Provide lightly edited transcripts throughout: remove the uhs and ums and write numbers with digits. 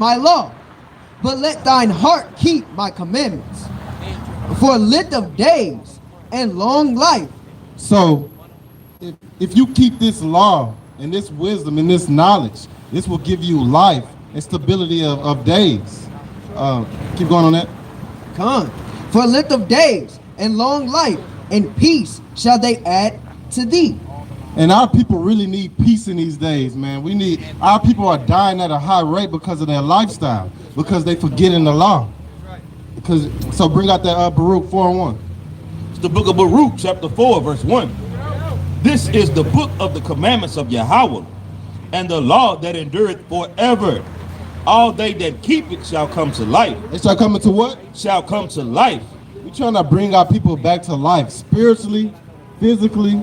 my law, but let thine heart keep my commandments. For length of days and long life. So, if you keep this law and this wisdom and this knowledge, this will give you life and stability of days. Keep going on that. Come. For length of days and long life and peace shall they add to thee. And our people really need peace in these days, man. Our people are dying at a high rate because of their lifestyle, because they forgetting the law. So bring out that Baruch 4:1. It's the book of Baruch, chapter 4, verse 1. This is the book of the commandments of Yahweh, and the law that endureth forever. All they that keep it shall come to life. It shall come into what? Shall come to life. We're trying to bring our people back to life, spiritually, physically.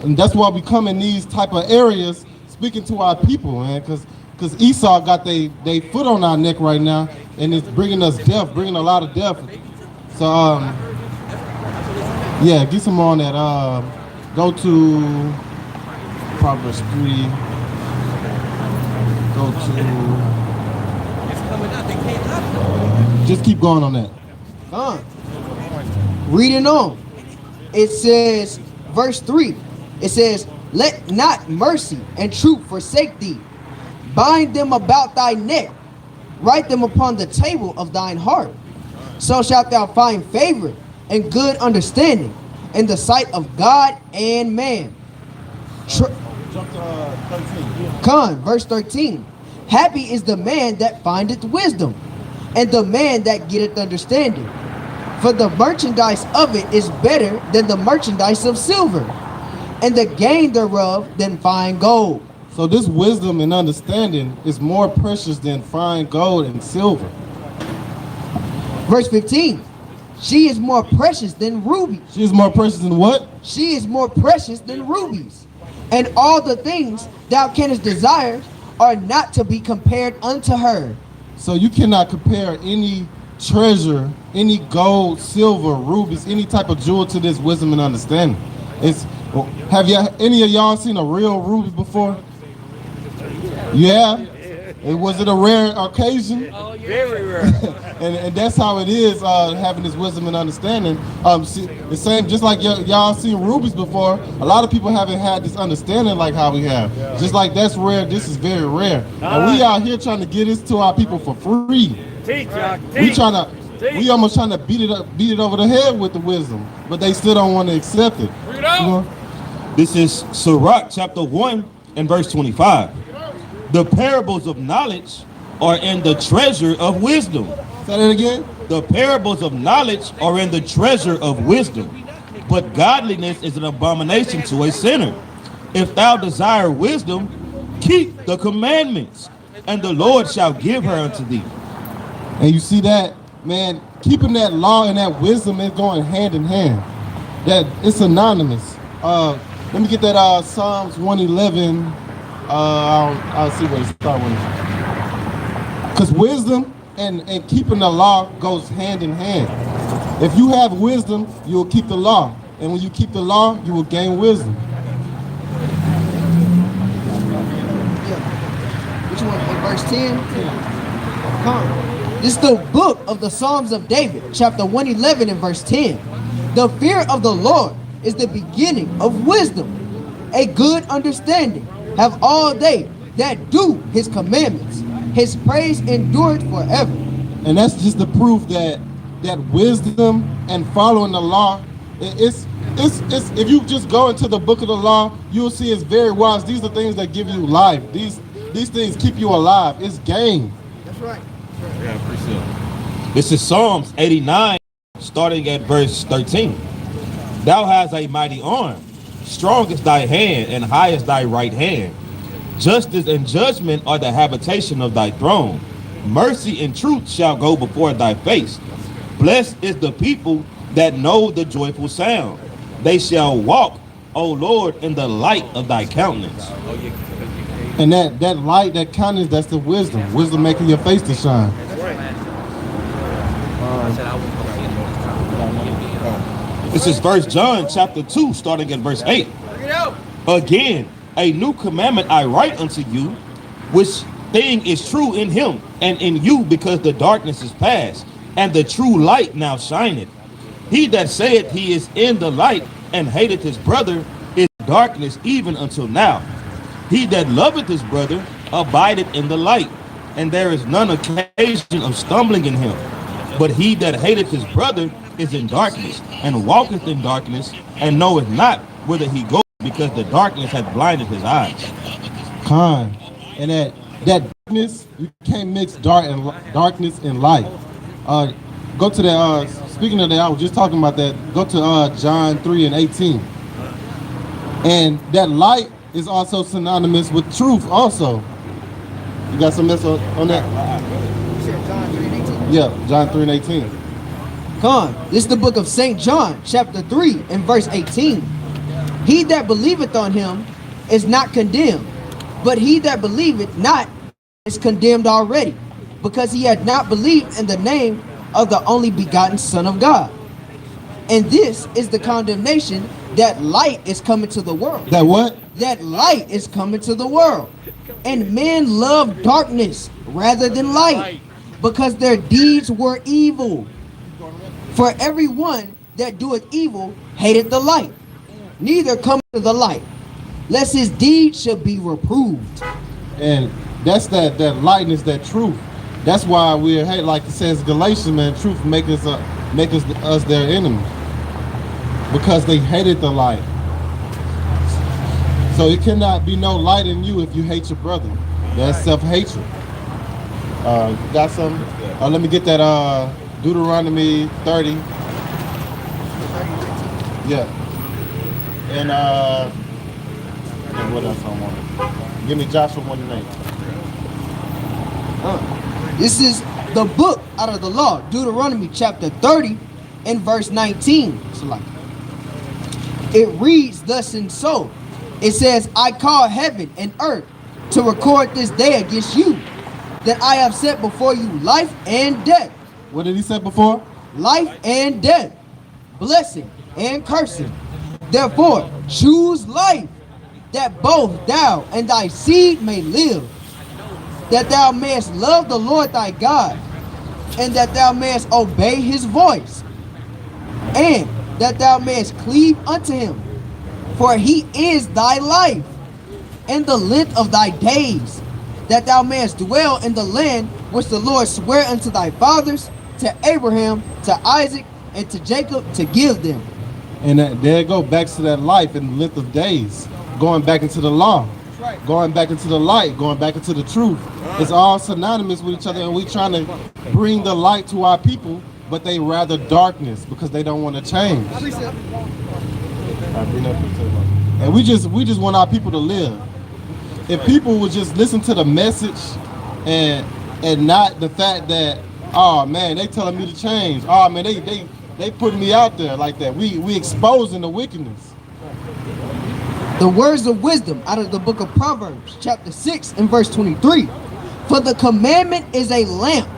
And that's why we come in these type of areas speaking to our people, man, because Esau got they foot on our neck right now, and it's bringing us death, bringing a lot of death. So, yeah, get some more on that. Go to Proverbs 3. Go to... just keep going on that. Reading on. It says, verse 3. It says, let not mercy and truth forsake thee. Bind them about thy neck. Write them upon the table of thine heart. So shalt thou find favor and good understanding in the sight of God and man. Jump to 13. Verse 13. Happy is the man that findeth wisdom, and the man that getteth understanding. For the merchandise of it is better than the merchandise of silver, and the gain thereof than fine gold. So this wisdom and understanding is more precious than fine gold and silver. Verse 15. She is more precious than rubies. She is more precious than what? She is more precious than rubies. And all the things thou canst desire are not to be compared unto her. So you cannot compare any treasure, any gold, silver, rubies, any type of jewel to this wisdom and understanding. Have any of y'all seen a real ruby before? Yeah. Was it a rare occasion? Oh, yeah. Very rare. and that's how it is, having this wisdom and understanding. The same, just like y'all seen rubies before, a lot of people haven't had this understanding like how we have. Yeah. Just like that's rare, this is very rare. And we out here trying to get this to our people for free. Teach, y'all. We almost trying to beat it over the head with the wisdom, but they still don't want to accept it. Bring it out. You know? This is Sirach, chapter 1 and verse 25. The parables of knowledge are in the treasure of wisdom. Say that again. The parables of knowledge are in the treasure of wisdom, but godliness is an abomination to a sinner. If thou desire wisdom, keep the commandments, and the Lord shall give her unto thee. And you see that, man, keeping that law and that wisdom is going hand in hand. That it's synonymous. Let me get that Psalms 111. I'll see where to start with. Because wisdom and keeping the law goes hand in hand. If you have wisdom, you will keep the law. And when you keep the law, you will gain wisdom. Which one? Verse 10? This is the book of the Psalms of David, chapter 111 and verse 10. The fear of the Lord is the beginning of wisdom. A good understanding have all they that do his commandments. His praise endureth forever. And that's just the proof that wisdom and following the law, it's if you just go into the book of the law, you'll see it's very wise. These are things that give you life. These things keep you alive. It's gain. That's right. Yeah, appreciate it. This is Psalms 89, starting at verse 13. Thou hast a mighty arm, strong is thy hand, and high is thy right hand. Justice and judgment are the habitation of thy throne. Mercy and truth shall go before thy face. Blessed is the people that know the joyful sound. They shall walk, O Lord, in the light of thy countenance. And that light, that countenance, that's the wisdom. Wisdom making your face to shine. This is 1 John chapter 2, starting at verse 8. Again, a new commandment I write unto you, which thing is true in him and in you, because the darkness is past, and the true light now shineth. He that saith he is in the light and hateth his brother is darkness even until now. He that loveth his brother abideth in the light, and there is none occasion of stumbling in him. But he that hateth his brother is in darkness, and walketh in darkness, and knoweth not whither he goeth, because the darkness hath blinded his eyes. Con. And that darkness, you can't mix darkness and light. Go to that, speaking of that, I was just talking about that. Go to John 3:18. And that light is also synonymous with truth also. You got some else on that? You said John 3:18? Yeah, John 3:18. Come, this is the book of St. John, chapter 3, and verse 18. He that believeth on him is not condemned, but he that believeth not is condemned already, because he had not believed in the name of the only begotten Son of God. And this is the condemnation, that light is coming to the world. That what? That light is coming to the world. And men love darkness rather than light, because their deeds were evil. For everyone that doeth evil hateth the light, neither cometh to the light, lest his deeds should be reproved. And that's that lightness, that truth. That's why we're hate, like it says Galatians, man, truth make us their enemy. Because they hated the light. So it cannot be no light in you if you hate your brother. That's self-hatred. Got something? Let me get that Deuteronomy 30. Yeah. And what else I want? Give me Joshua 1:8. This is the book out of the law, Deuteronomy chapter 30 and verse 19. So like, it reads thus and so. It says, I call heaven and earth to record this day against you, that I have set before you life and death. What did he say before? Life and death, blessing and cursing. Therefore, choose life, that both thou and thy seed may live, that thou mayest love the Lord thy God, and that thou mayest obey his voice, and that thou mayest cleave unto him. For he is thy life, and the length of thy days, that thou mayest dwell in the land which the Lord sware unto thy fathers, to Abraham, to Isaac, and to Jacob, to give them. And there it go, back to that life and the length of days. Going back into the law. Right. Going back into the light, going back into the truth. It's all synonymous with each other, and we trying to bring the light to our people, but they rather darkness because they don't want to change. And we just want our people to live. If people would just listen to the message and not the fact that, oh man, they telling me to change. Oh man, they putting me out there like that. We exposing the wickedness. The words of wisdom out of the book of Proverbs, chapter 6 and verse 23. For the commandment is a lamp,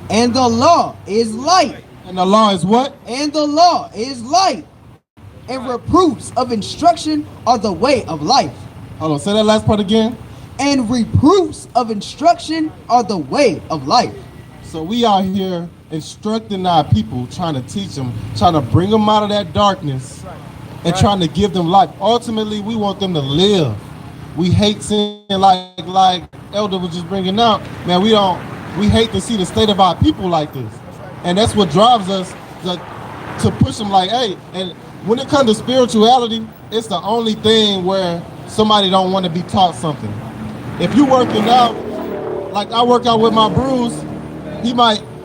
and the law is light. And the law is what? And the law is light. And reproofs of instruction are the way of life. Hold on, say that last part again. And reproofs of instruction are the way of life. So we out here instructing our people, trying to teach them, trying to bring them out of that darkness, and trying to give them life. Ultimately, we want them to live. We hate seeing, like Elder was just bringing out, man, we hate to see the state of our people like this. And that's what drives us to push them like, hey, and when it comes to spirituality, it's the only thing where somebody don't want to be taught something. If you working out, like I work out with my bruise,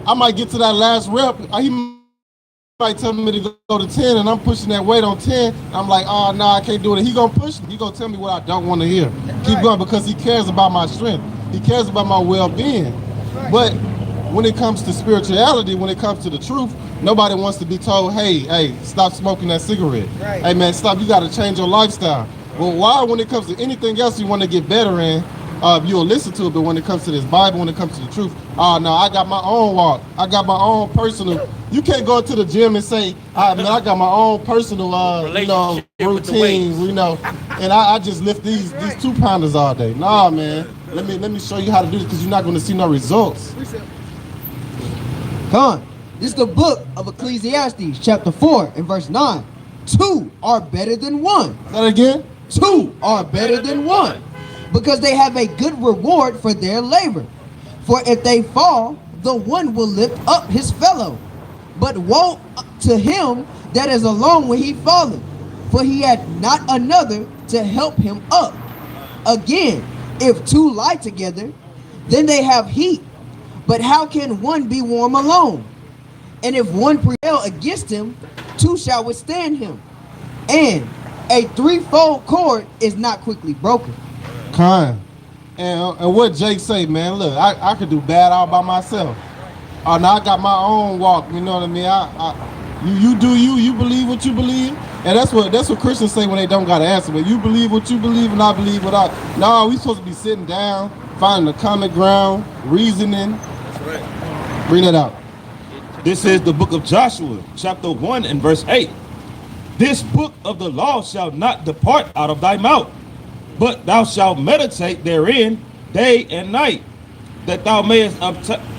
I might get to that last rep, he might tell me to go to 10 and I'm pushing that weight on 10. I'm like, oh, no, I can't do it. He gonna push me. He gonna tell me what I don't want to hear. Keep going, because he cares about my strength. He cares about my well-being. But when it comes to spirituality, when it comes to the truth, nobody wants to be told, hey, stop smoking that cigarette. Right. Hey, man, stop. You got to change your lifestyle. Well, why, when it comes to anything else you want to get better in, you'll listen to it, but when it comes to this Bible, when it comes to the truth, oh no, I got my own walk. I got my own personal. You can't go to the gym and say, I got my own personal, routines, and I just lift these 2-pounders all day. Nah, man, let me show you how to do this because you're not going to see no results. Come. This is the book of Ecclesiastes, chapter 4 and verse 9. 2 are better than 1. Say that again. 2 are better than 1, because they have a good reward for their labor. For if they fall, the one will lift up his fellow. But woe to him that is alone when he falleth, for he had not another to help him up. Again, if 2 lie together, then they have heat. But how can one be warm alone? And if one prevail against him, 2 shall withstand him. And a threefold cord is not quickly broken. Kind. And what Jake say, man, look, I could do bad all by myself. Now I got my own walk, you know what I mean? You do you believe what you believe. And that's what Christians say when they don't got an answer. But you believe what you believe and I believe what I. No, we supposed to be sitting down, finding a common ground, reasoning. That's right. Bring it out. This is the book of Joshua, chapter 1 and verse 8. This book of the law shall not depart out of thy mouth, but thou shalt meditate therein day and night, that thou mayest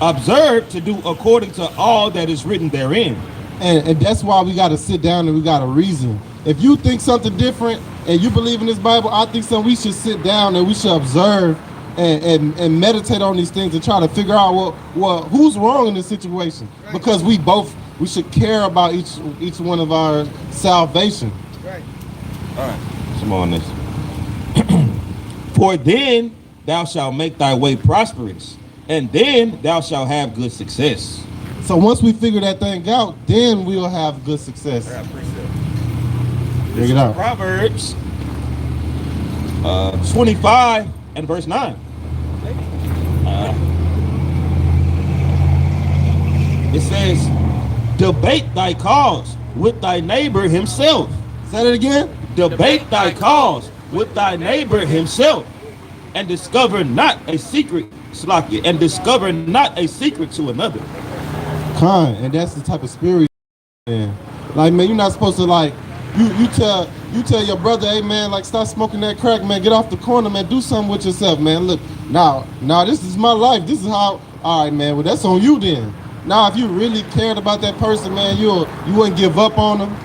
observe to do according to all that is written therein. And that's why we got to sit down and we got to reason. If you think something different and you believe in this Bible, I think so. We should sit down and we should observe and meditate on these things and try to figure out what who's wrong in this situation. Right. Because we should care about each one of our salvation. Right. All right. Come on, this. For then thou shalt make thy way prosperous, and then thou shalt have good success. So once we figure that thing out, then we'll have good success. I appreciate it. Bring it out. Proverbs 25 and verse 9. It says, debate thy cause with thy neighbor himself. Say it again. Debate thy cause with thy neighbor himself, and discover not a secret, Slakia, and discover not a secret to another. And that's the type of spirit, man. Like, man, you're not supposed to, like, you tell your brother, hey man, like, stop smoking that crack, man, get off the corner, man, do something with yourself, man. Look, now this is my life, this is how. All right, man, well, that's on you then. Now if you really cared about that person, man, you wouldn't give up on them.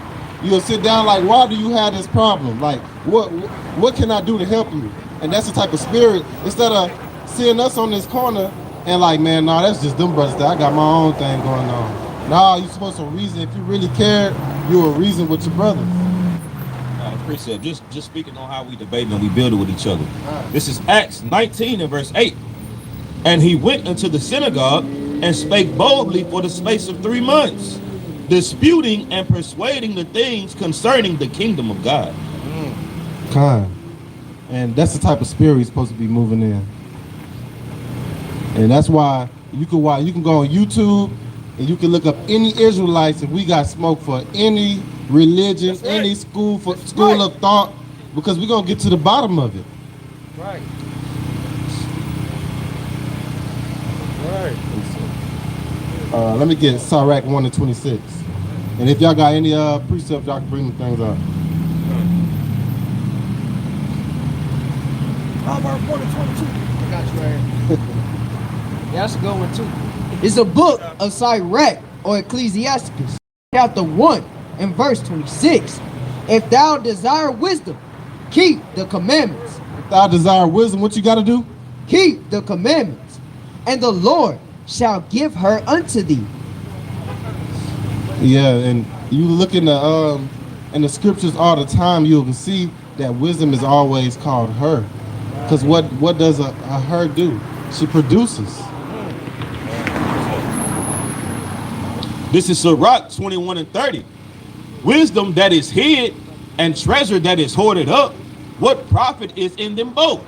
You'll sit down like, why do you have this problem? Like, what can I do to help you? And that's the type of spirit, instead of seeing us on this corner and like, man, nah, that's just them brothers. I got my own thing going on. Nah, you're supposed to reason. If you really care, you will reason with your brothers. I appreciate it. Just speaking on how we debate and we build it with each other. Right. This is Acts 19 and verse 8. And he went into the synagogue and spake boldly for the space of 3 months, disputing and persuading the things concerning the kingdom of God. And that's the type of spirit he's supposed to be moving in. And that's why you can go on YouTube and you can look up any Israelites if we got smoke for any religion, right, any school of thought, because we're gonna get to the bottom of it. Right. Let me get Sirach 1 and 26. And if y'all got any precepts, y'all can bring the things up. Proverbs 1 and 22. I got you right here. Yeah, that's a good one too. It's a book of Sirach or Ecclesiastes, chapter 1 and verse 26. If thou desire wisdom, keep the commandments. If thou desire wisdom, what you got to do? Keep the commandments, and the Lord shall give her unto thee. Yeah, and you look in the scriptures all the time, you'll see that wisdom is always called her. Because what does a her do? She produces. This is Sirach 21 and 30. Wisdom that is hid and treasure that is hoarded up, what profit is in them both?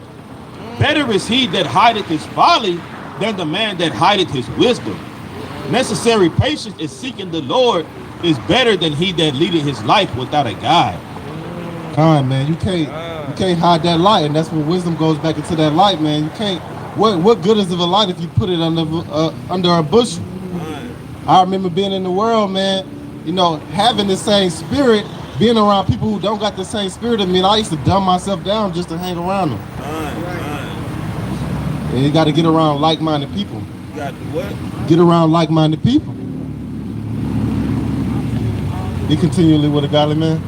Better is he that hideth his folly than the man that hideth his wisdom. Necessary patience is seeking the Lord is better than he that leadeth his life without a guide. Man, you can't hide that light, and that's when wisdom goes back into that light, man. You can't. What good is of a light if you put it under a bushel? I remember being in the world, man. You know, having the same spirit, being around people who don't got the same spirit as me. And I used to dumb myself down just to hang around them. And you got to get around like-minded people. You got to what? Get around like-minded people. Be continually with a godly man.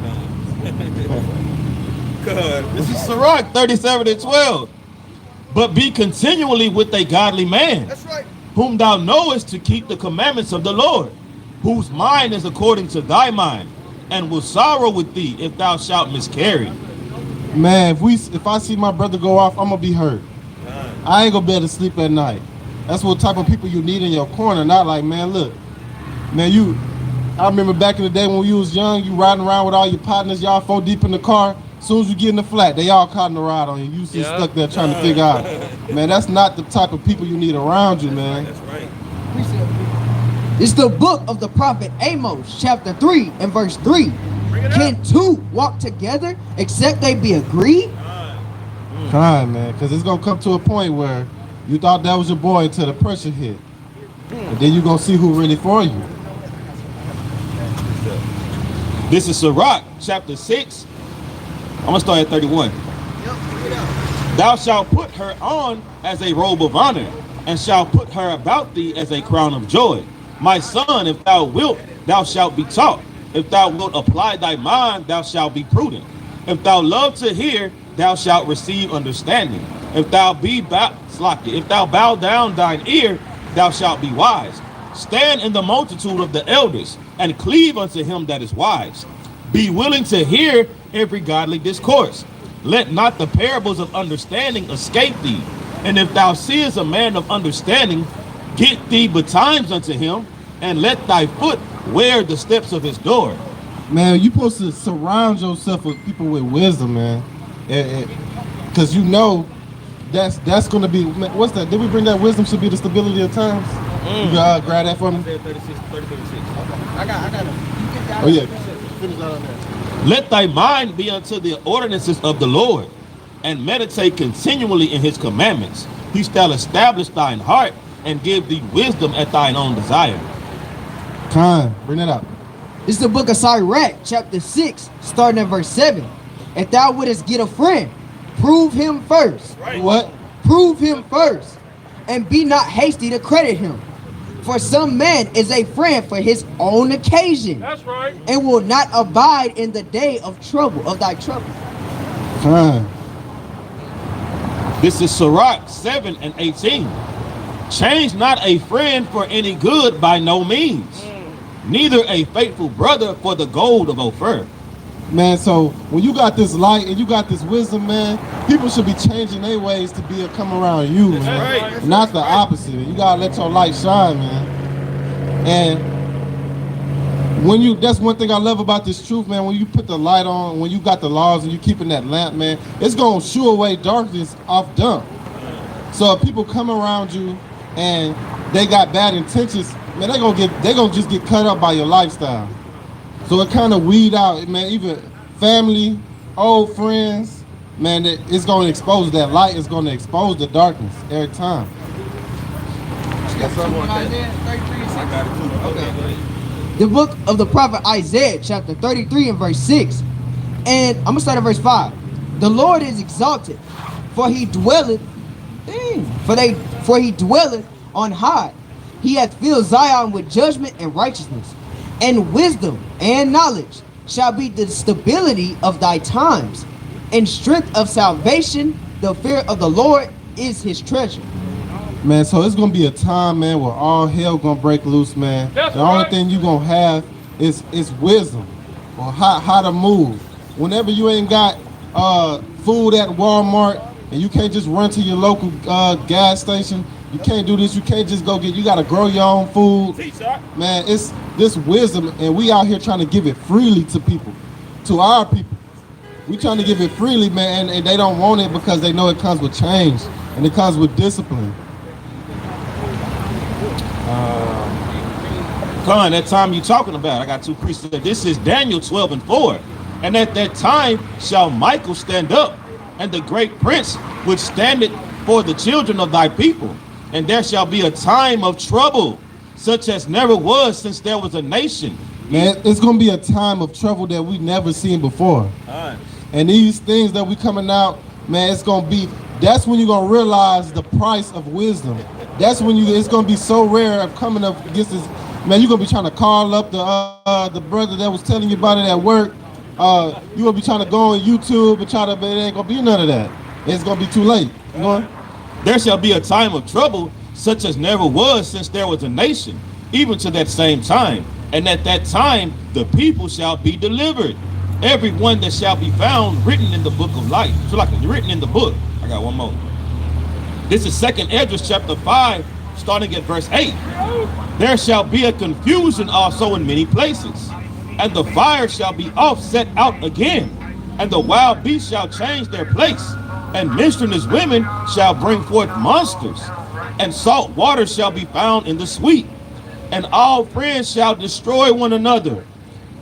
God, this is Sirach 37:12. But be continually with a godly man. That's right. Whom thou knowest to keep the commandments of the Lord, whose mind is according to thy mind, and will sorrow with thee if thou shalt miscarry. Man, if I see my brother go off, I'm gonna be hurt. I ain't gonna be able to sleep at night. That's what type of people you need in your corner. Not like, man, look, man, I remember back in the day when you was young, you riding around with all your partners, y'all 4 deep in the car. As soon as you get in the flat, they all caught in the ride on you. You just stuck there trying to figure out. Man, that's not the type of people you need around you, man. That's right. It's the book of the prophet Amos, chapter 3 and verse 3. Can two walk together except they be agreed? Kind, man, because it's gonna come to a point where you thought that was your boy until the pressure hit. And then you're gonna see who really for you. This is Sirach chapter 6. I'm gonna start at 31. Thou shalt put her on as a robe of honor, and shalt put her about thee as a crown of joy. My son, if thou wilt, thou shalt be taught. If thou wilt apply thy mind, thou shalt be prudent. If thou love to hear, thou shalt receive understanding. If thou bow down thine ear, thou shalt be wise. Stand in the multitude of the elders, and cleave unto him that is wise. Be willing to hear every godly discourse. Let not the parables of understanding escape thee. And if thou seest a man of understanding, get thee betimes unto him, and let thy foot wear the steps of his door. Man, you supposed to surround yourself with people with wisdom, man. Because you know that's going to be, man, what's that? Did we bring that wisdom should be the stability of times? You grab that for me? 36. I got it. Oh, yeah. Finish that on there. Let thy mind be unto the ordinances of the Lord, and meditate continually in his commandments. He shall establish thine heart, and give thee wisdom at thine own desire. Kind, bring it up. It's the book of Sirach, chapter 6, starting at verse 7. If thou wouldest get a friend, prove him first. Right. What? Prove him first, and be not hasty to credit him. For some man is a friend for his own occasion. That's right. And will not abide in the day of trouble, of thy trouble. Kind. This is Sirach 7 and 18. Change not a friend for any good by no means, neither a faithful brother for the gold of Ophir. Man, so when you got this light and you got this wisdom, man, people should be changing their ways to be come around you, man. right. Not the opposite. You gotta let your light shine, man. And when that's one thing I love about this truth, man. When you put the light on, when you got the laws and you keeping that lamp, man, it's gonna shoo away darkness off dump. So if people come around you and they got bad intentions, man, they gonna just get cut up by your lifestyle. So it kind of weed out, man, even family, old friends, man, it's going to expose that light. It's going to expose the darkness every time. The book of the prophet Isaiah, chapter 33 and verse 6. And I'm going to start at verse 5. The Lord is exalted, for he dwelleth, for he dwelleth on high. He hath filled Zion with judgment and righteousness. And wisdom and knowledge shall be the stability of thy times. And strength of salvation, the fear of the Lord is his treasure. Man, so it's gonna be a time, man, where all hell gonna break loose, man. That's the only right. thing you gonna have is wisdom, or how to move. Whenever you ain't got food at Walmart and you can't just run to your local gas station, you can't do this. You can't just go get. You gotta grow your own food, man. It's this wisdom, and we out here trying to give it freely to people, to our people. We trying to give it freely, man, and they don't want it because they know it comes with change and it comes with discipline. Con, that time you talking about, I got two priests. This is Daniel 12 and 4. And at that time shall Michael stand up, and the great prince which standeth for the children of thy people. And there shall be a time of trouble, such as never was since there was a nation. Man, it's gonna be a time of trouble that we never seen before. And these things that we coming out, man, it's gonna be That's when you're gonna realize the price of wisdom. That's when it's gonna be so rare of coming up against this. Man, you're gonna be trying to call up the brother that was telling you about it at work. You're gonna be trying to go on YouTube and try to, but it ain't gonna be none of that. It's gonna be too late. You know? There shall be a time of trouble, such as never was since there was a nation, even to that same time. And at that time, the people shall be delivered. Every one that shall be found written in the book of life. So like written in the book. I got one more. This is 2nd Esdras chapter 5, starting at verse 8. There shall be a confusion also in many places, and the fire shall be offset out again, and the wild beasts shall change their place, and menstruous women shall bring forth monsters, and salt water shall be found in the sweet, and all friends shall destroy one another.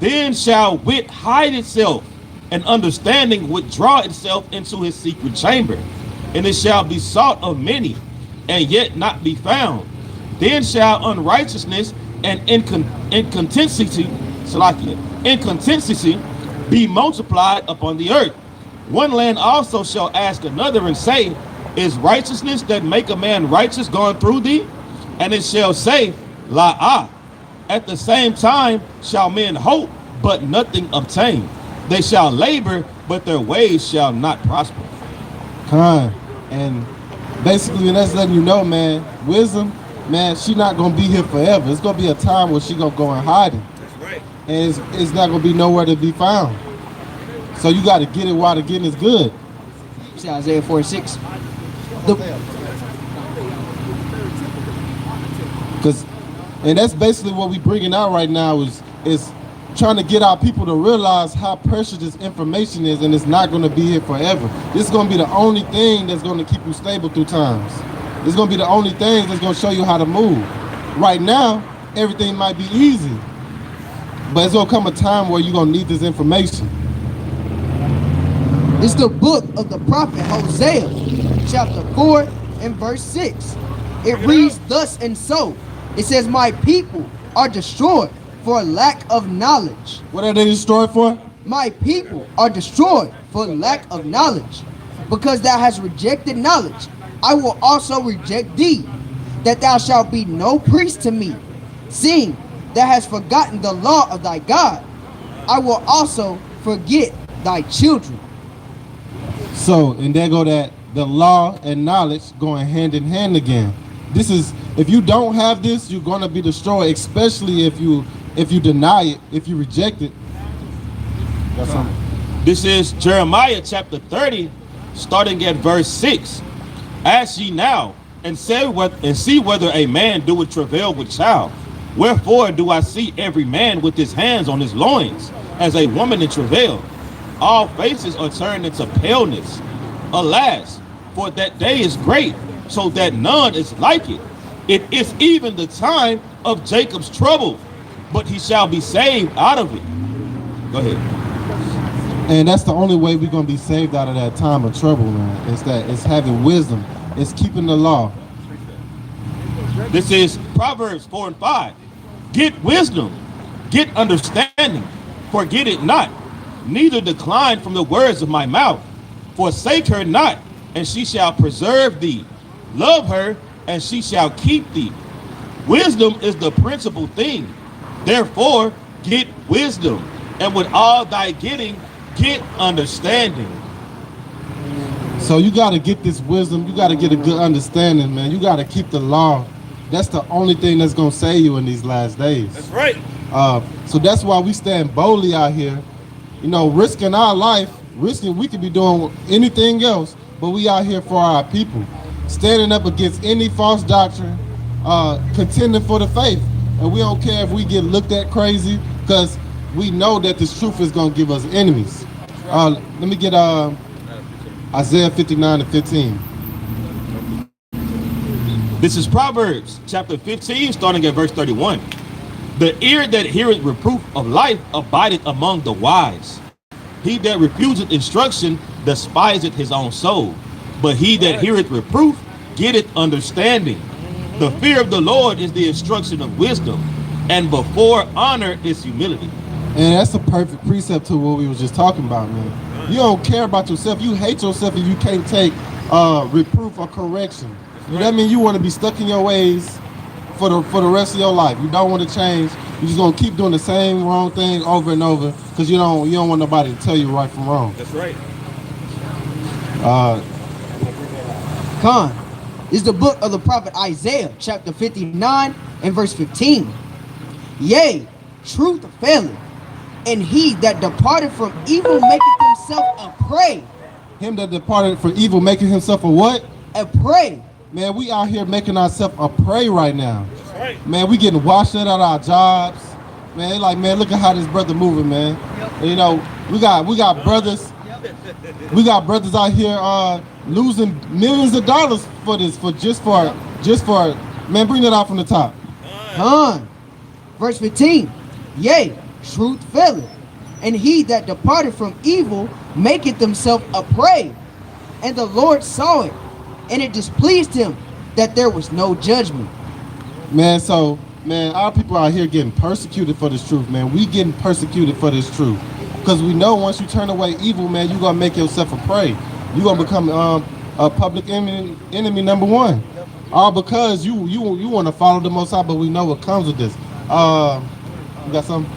Then shall wit hide itself, and understanding withdraw itself into his secret chamber, and it shall be sought of many, and yet not be found. Then shall unrighteousness and inconsistency be multiplied upon the earth. One land also shall ask another and say, is righteousness that make a man righteous gone through thee? And it shall say, La. At the same time shall men hope, but nothing obtain. They shall labor, but their ways shall not prosper. And basically that's letting you know, man, wisdom, man, she not gonna be here forever. It's gonna be a time where she gonna go in hiding. That's right. And it's not gonna be nowhere to be found. So you gotta get it while the getting is good. See Isaiah 4:6. And that's basically what we bringing out right now is trying to get our people to realize how precious this information is, and it's not going to be here forever. This is going to be the only thing that's going to keep you stable through times. It's going to be the only thing that's going to show you how to move. Right now, everything might be easy, but it's going to come a time where you're going to need this information. It's the book of the prophet Hosea, chapter 4 and verse 6. It reads thus and so. It says, my people are destroyed for lack of knowledge. What are they destroyed for? My people are destroyed for lack of knowledge. Because thou hast rejected knowledge, I will also reject thee, that thou shalt be no priest to me. Seeing thou hast forgotten the law of thy God, I will also forget thy children. So, and there go that the law and knowledge going hand in hand again. This is, if you don't have this, you're going to be destroyed, especially if you deny it, if you reject it. That's something. This is Jeremiah chapter 30, starting at verse 6. Ask ye now, and see whether a man doeth travail with child. Wherefore do I see every man with his hands on his loins, as a woman in travail? All faces are turned into paleness. Alas, for that day is great, so that none is like it. It is even the time of Jacob's trouble, but he shall be saved out of it. Go ahead. And that's the only way we're going to be saved out of that time of trouble, man. It's having wisdom. It's keeping the law. This is Proverbs 4 and 5. Get wisdom, get understanding, forget it not, neither decline from the words of my mouth. Forsake her not, and she shall preserve thee. Love her, and she shall keep thee. Wisdom is the principal thing. Therefore, get wisdom, and with all thy getting, get understanding. So you got to get this wisdom. You got to get a good understanding, man. You got to keep the law. That's the only thing that's going to save you in these last days. That's right. So that's why we stand boldly out here, you know, risking our life, risking, we could be doing anything else, but we out here for our people, standing up against any false doctrine, contending for the faith. And we don't care if we get looked at crazy, because we know that this truth is going to give us enemies. Let me get Isaiah 59 and 15. This is Proverbs chapter 15, starting at verse 31. The ear that heareth reproof of life abideth among the wise. He that refuseth instruction despiseth his own soul. But he that heareth reproof getteth understanding. The fear of the Lord is the instruction of wisdom, and before honor is humility. And that's a perfect precept to what we was just talking about, man. You don't care about yourself. You hate yourself if you can't take reproof or correction. That means you want to be stuck in your ways for the rest of your life. You don't want to change. You're just gonna keep doing the same wrong thing over and over because you don't want nobody to tell you right from wrong. That's right. Con. This is the book of the prophet Isaiah, chapter 59 and verse 15. Yea, truth faileth, and he that departed from evil maketh himself a prey. Him that departed from evil making himself a what? A prey. Man, we out here making ourselves a prey right now. That's right. Man, we getting washed out of our jobs. Man, they like, man, look at how this brother moving, man. And, you know, we got brothers. We got brothers out here losing millions of dollars for this, just for man, bring that out from the top. Con. Verse 15. Yea, truth faileth, and he that departed from evil maketh himself a prey. And the Lord saw it, and it displeased him that there was no judgment. Man, so, man, our people out here getting persecuted for this truth, man. We getting persecuted for this truth. Because we know once you turn away evil, man, you're going to make yourself a prey. You're going to become a public enemy number one. All because you want to follow the Most High, but we know what comes with this. You got something?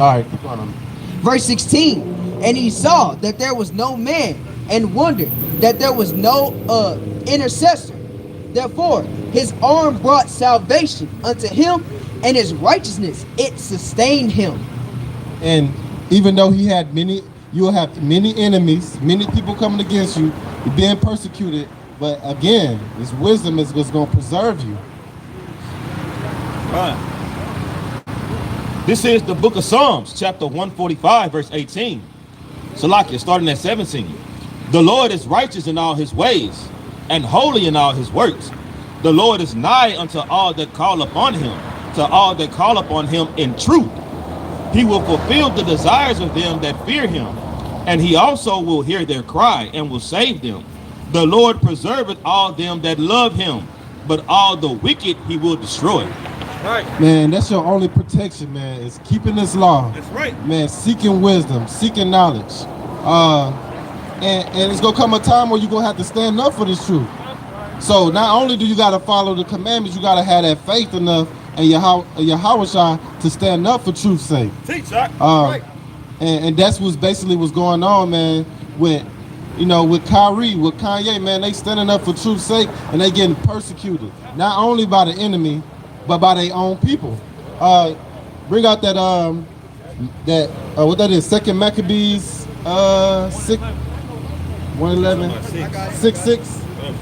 All right, keep on. Verse 16. And he saw that there was no man, and wondered that there was no intercessor. Therefore, his arm brought salvation unto him, and his righteousness, it sustained him. And even though he had many, you will have many enemies, many people coming against you, you're being persecuted. But again, his wisdom is what's going to preserve you. This is the book of Psalms, chapter 145, verse 18. Salakia, starting at 17. The Lord is righteous in all his ways, and holy in all his works. The Lord is nigh unto all that call upon him, to all that call upon him in truth. He will fulfill the desires of them that fear him, and he also will hear their cry and will save them. The Lord preserveth all them that love him, but all the wicked he will destroy. Right. Man, that's your only protection, man, is keeping this law. That's right. Man, seeking wisdom, seeking knowledge. And it's going to come a time where you're going to have to stand up for this truth. So not only do you got to follow the commandments, you got to have that faith enough and Yahweh to stand up for truth's sake. Teach, right. And that's what's going on, man, with Kyrie, with Kanye, man. They standing up for truth's sake, and they getting persecuted, not only by the enemy, but by their own people. Bring out that what that is, 2 Maccabees 6, 111, 6:6.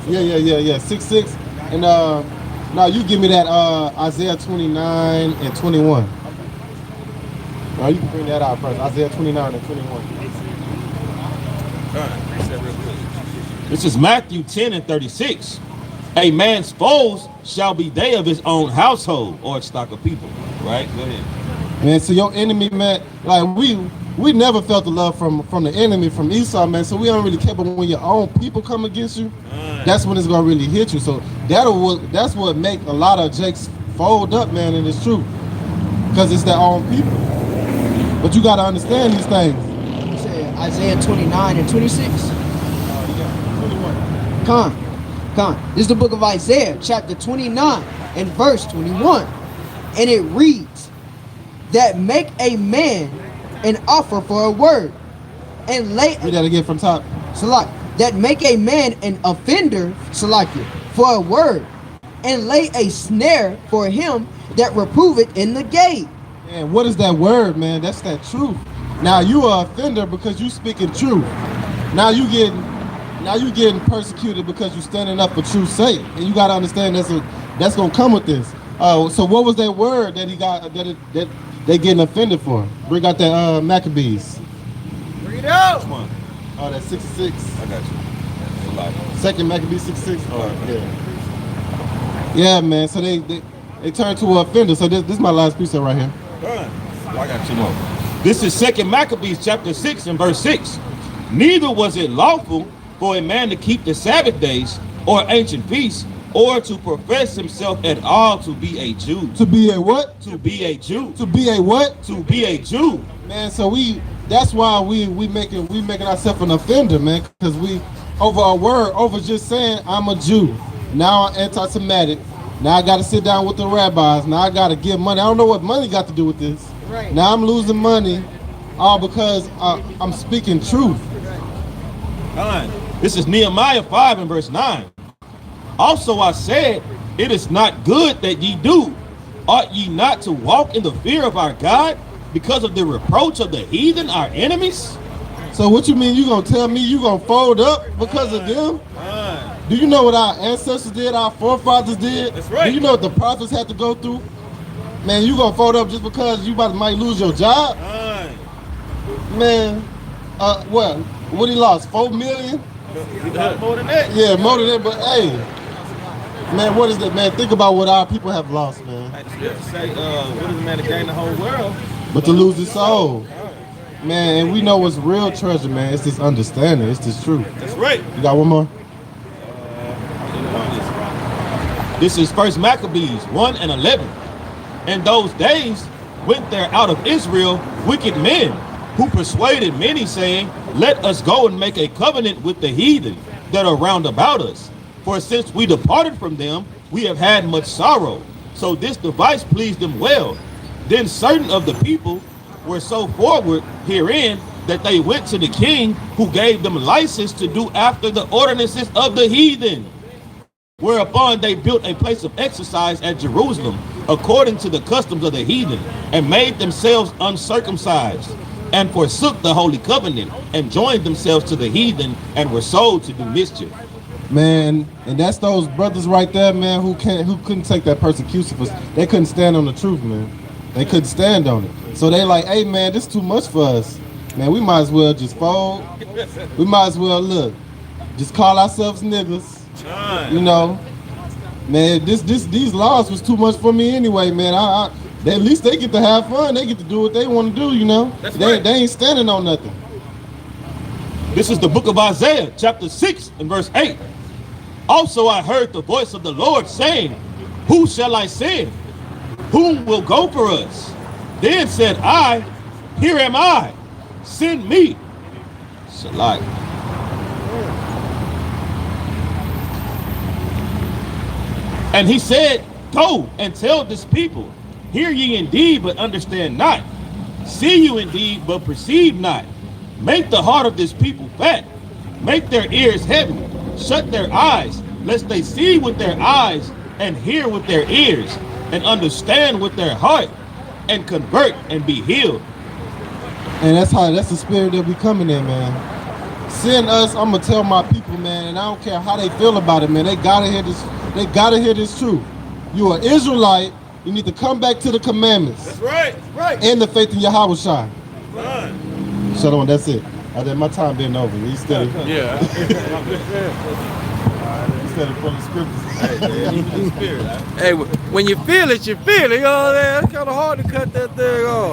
Yeah, 6:6. And now you give me that Isaiah 29 and 21. Now you can bring that out first. Isaiah 29 and 21. This is Matthew 10 and 36. A man's foes shall be they of his own household, or a stock of people. Right? Go ahead. Man, so your enemy, man, like we never felt the love from the enemy, from Esau, man. So we don't really care. But when your own people come against you, that's when it's gonna really hit you. So that's what make a lot of Jakes fold up, man. And it's true, because it's their own people. But you gotta understand these things. You said Isaiah 29 and 26. 21. This is the book of Isaiah, chapter 29 and verse 21. And it reads, that make a man an offer for a word, and lay... Read that again from top. That make a man an offender, for a word, and lay a snare for him that reproveth in the gate. And what is that word, man? That's that truth. Now you are offender because you speaking truth. Now you getting persecuted because you standing up for truth's sake. And you gotta understand that's gonna come with this. So what was that word that he got that they getting offended for? Bring out that Maccabees. Bring it out. Come on. Oh, that's 6:6. I got you. 2 Maccabees 6:6. Yeah, man. So they turned to an offender. So this is my last piece right here. I got two more. This is 2 Maccabees chapter 6 and verse 6. Neither was it lawful for a man to keep the Sabbath days or ancient feasts, or to profess himself at all to be a Jew. To be a what? To be a Jew. To be a what? To be a Jew. Man, so that's why we making ourselves an offender, man, because we over a word, over just saying I'm a Jew. Now I'm anti-Semitic. Now I got to sit down with the rabbis. Now I got to give money. I don't know what money got to do with this. Right. Now I'm losing money, all because I'm speaking truth. This is Nehemiah 5 and verse 9. Also I said, it is not good that ye do. Ought ye not to walk in the fear of our God because of the reproach of the heathen, our enemies? So what you mean? You gonna tell me you gonna fold up because of them? Do you know what our ancestors did, our forefathers did? That's right. Do you know what the prophets had to go through? Man, you gonna fold up just because you might lose your job? Man, what he lost? 4 million? More than that. Yeah, more than that, but hey, man, what is that, man? Think about what our people have lost, man. Like the scripture say, what is the man to gain the whole world? But to lose his soul. Man, and we know what's real treasure, man. It's this understanding. It's this truth. That's right. You got one more? This is 1 Maccabees 1 and 11. In those days went there out of Israel wicked men, who persuaded many, saying, let us go and make a covenant with the heathen that are round about us. For since we departed from them, we have had much sorrow. So this device pleased them well. Then certain of the people were so forward herein that they went to the king, who gave them license to do after the ordinances of the heathen. Whereupon they built a place of exercise at Jerusalem, according to the customs of the heathen, and made themselves uncircumcised, and forsook the holy covenant, and joined themselves to the heathen, and were sold to do mischief. Man, and that's those brothers right there, man, who couldn't take that persecution. They couldn't stand on the truth, man. They couldn't stand on it. So they like, hey man, this is too much for us. Man, we might as well just fold. We might as well just call ourselves niggas. You know, man, these laws was too much for me anyway, man. At least they get to have fun. They get to do what they want to do, you know. They ain't standing on nothing. This is the book of Isaiah, chapter 6 and verse 8. Also I heard the voice of the Lord saying, who shall I send? Whom will go for us? Then said I, here am I, send me. Salah. And he said, go and tell this people, hear ye indeed, but understand not. See you indeed, but perceive not. Make the heart of this people fat. Make their ears heavy. Shut their eyes, lest they see with their eyes, and hear with their ears, and understand with their heart, and convert and be healed. And that's the spirit that we coming in, man. Send us, I'm gonna tell my people, man, and I don't care how they feel about it, man. They gotta hear this. They gotta hear this truth. You are Israelite. You need to come back to the commandments. That's right. That's right. And the faith in Yahweh Shai. Right. Shut on. That's it. My time been over. You steady. Yeah. You steady from the scriptures. Hey, when you feel it, you feel it. You know what I'm saying? It's kind of hard to cut that thing off.